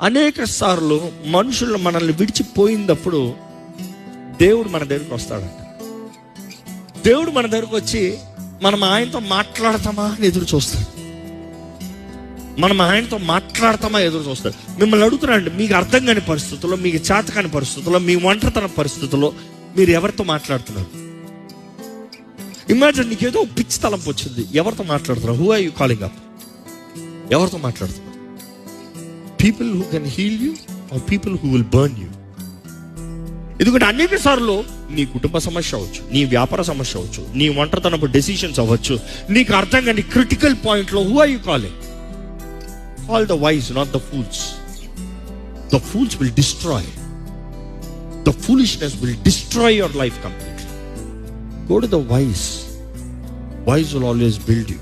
అనేక సార్లు మనుషులు మనల్ని విడిచిపోయినప్పుడు దేవుడు మన దగ్గరికి వస్తాడంట. దేవుడు మన దగ్గరకు వచ్చి మనం ఆయనతో మాట్లాడతామా అని ఎదురు చూస్తాడు. మనం ఆయనతో మాట్లాడతామా ఎదురు చూస్తాడు. మిమ్మల్ని అడుగుతున్నాండి, మీకు అర్థం కాని పరిస్థితుల్లో, మీకు చేత కాని పరిస్థితుల్లో, మీ ఒంటరితన పరిస్థితుల్లో మీరు ఎవరితో మాట్లాడుతున్నారు? ఇమాజిన్, నీకేదో పిచ్చి తలంపు వచ్చింది, ఎవరితో మాట్లాడుతున్నారు? Who are you calling up? ఎవరితో మాట్లాడుతున్నారు? People who can heal you are people who will burn you? ఎందుకంటే అనేక సార్లు నీ కుటుంబ సమస్య అవ్వచ్చు, నీ వ్యాపార సమస్య అవ్వచ్చు, నీ ఒంటరితనపు డెసిషన్స్ అవ్వచ్చు, నీకు అర్థం కాని క్రిటికల్ పాయింట్లో who are you calling? Call the wise, not the fools. The fools will destroy. The foolishness will destroy your life completely. Go to the wise. Wise will always build you.